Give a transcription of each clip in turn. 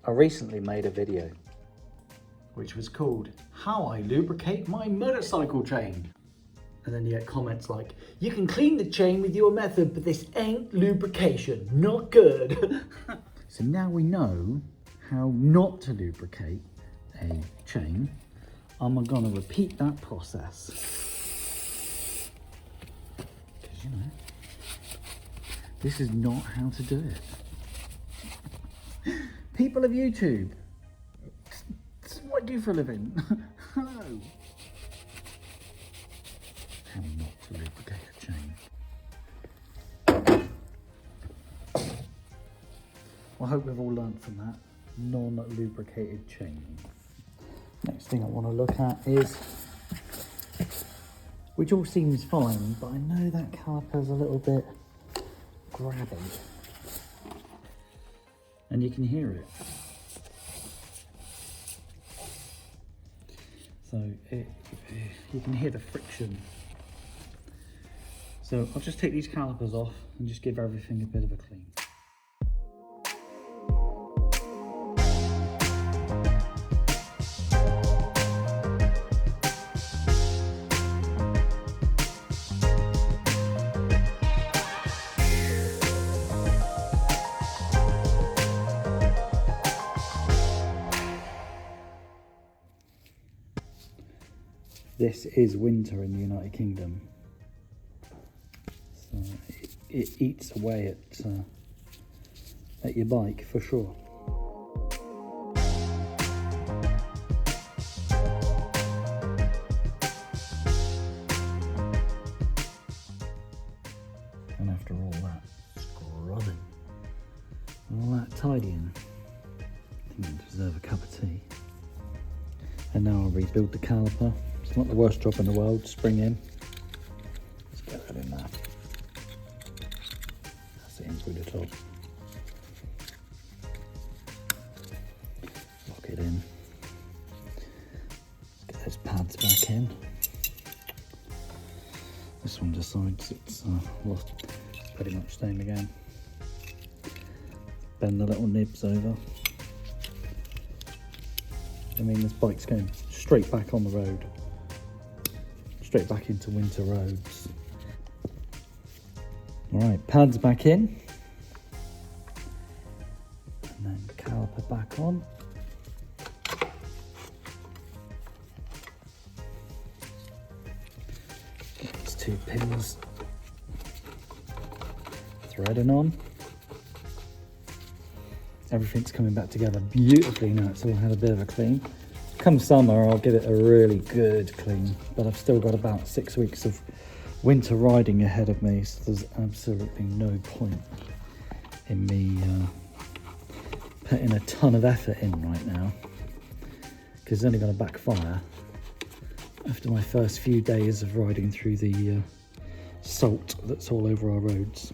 I recently made a video which was called How I Lubricate My Motorcycle Chain. And then you get comments like, you can clean the chain with your method, but this ain't lubrication, not good. So now we know how not to lubricate a chain. I'm gonna repeat that process. Because you know, this is not how to do it. People of YouTube, this is what I do for a living. Hello. How not to lubricate a chain. Well, I hope we've all learned from that. Non-lubricated chain. Next thing I want to look at is, which all seems fine, but I know that caliper's a little bit grabby. And you can hear it. So you can hear the friction. So I'll just take these calipers off and just give everything a bit of a clean. This is winter in the United Kingdom, so it eats away at your bike for sure. And after all that scrubbing, all that tidying, I think I deserve a cup of tea. And now I'll rebuild the caliper. It's not the worst job in the world, spring in. Let's get that in there. That's it in through the top. Lock it in. Let's get those pads back in. This one decides it's lost. It's pretty much same again. Bend the little nibs over. I mean, this bike's going straight back on the road. Straight back into winter roads. All right, pads back in. And then caliper back on. Get these two pins threading on. Everything's coming back together beautifully now. It's all had a bit of a clean. Come summer, I'll give it a really good clean, but I've still got about 6 weeks of winter riding ahead of me, so there's absolutely no point in me putting a ton of effort in right now, because it's only going to backfire after my first few days of riding through the salt that's all over our roads.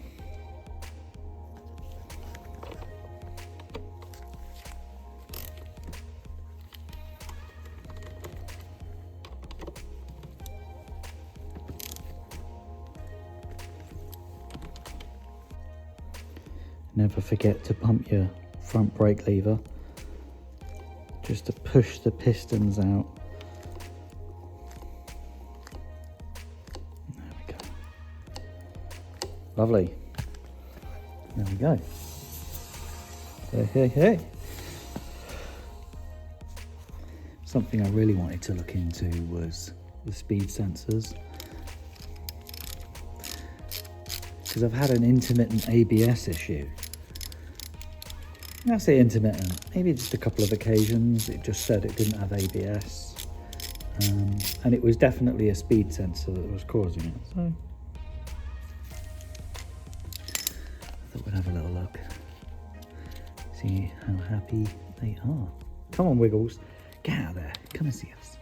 Never forget to pump your front brake lever, just to push the pistons out. There we go. Lovely. There we go. Hey, hey, hey. Something I really wanted to look into was the speed sensors. Because I've had an intermittent ABS issue. I say intermittent, maybe just a couple of occasions it just said it didn't have ABS, and it was definitely a speed sensor that was causing it, so I thought we'd have a little look, see how happy they are. Come on, Wiggles, get out there, come and see us.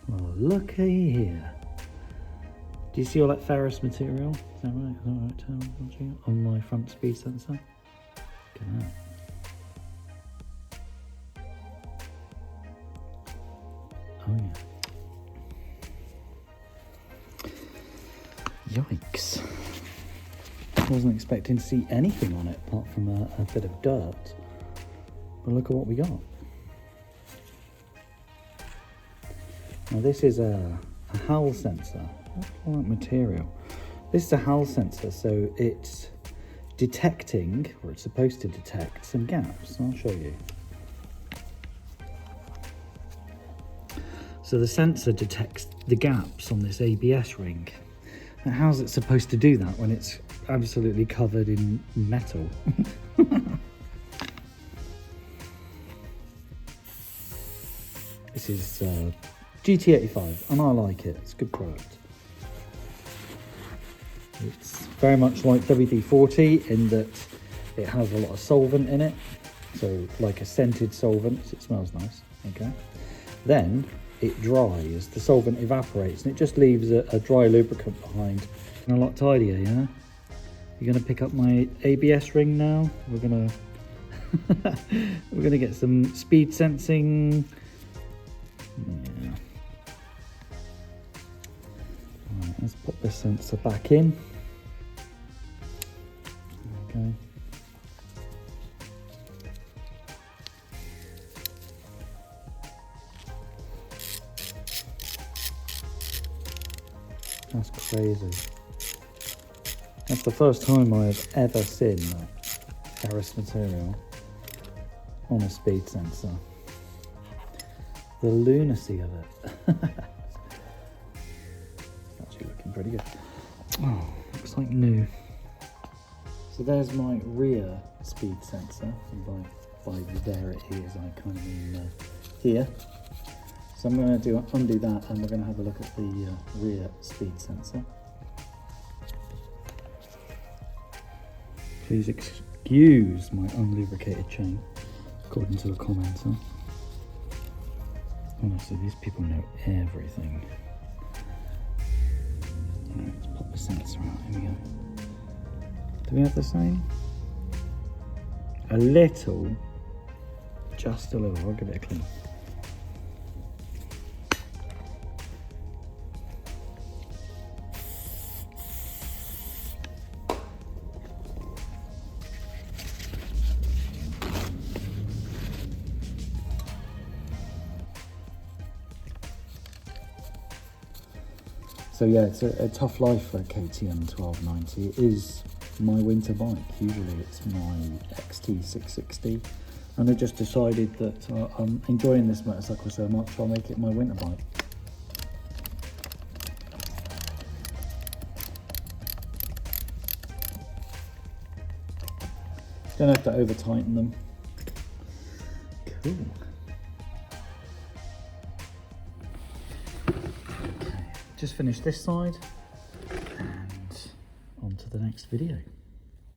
Well, looky here. Do you see all that ferrous material? Is that right? Is that right, on my front speed sensor? Look at that. Oh yeah. Yikes. I wasn't expecting to see anything on it apart from a bit of dirt. But look at what we got. Now this is a Hall sensor. What's all that material? This is a Hall sensor, so it's detecting, or it's supposed to detect, some gaps. I'll show you. So the sensor detects the gaps on this ABS ring. Now how's it supposed to do that when it's absolutely covered in metal? This is GT85 and I like it, it's a good product. It's very much like WD-40 in that it has a lot of solvent in it, so like a scented solvent, so it smells nice, okay? Then it dries, the solvent evaporates and it just leaves a dry lubricant behind. And a lot tidier, yeah? You're gonna pick up my ABS ring now. We're gonna get some speed sensing. Yeah. Right, let's put the sensor back in. Okay. That's crazy. That's the first time I've ever seen that ferrous material on a speed sensor. The lunacy of it. Actually looking pretty good. Oh, looks like new. So there's my rear speed sensor. And by there it is, I kind of mean here. So I'm going to undo that and we're going to have a look at the rear speed sensor. Please excuse my unlubricated chain, according to the commenter. Honestly, these people know everything. Right, let's pop the sensor out. Here we go. Do we have the same? A little, just a little. I'll give it a clean. So yeah, it's a tough life for KTM 1290. It is my winter bike. Usually it's my XT660. And I just decided that I'm enjoying this motorcycle so much, I'll make it my winter bike. Don't have to over tighten them. Cool. Just finished this side and on to the next video.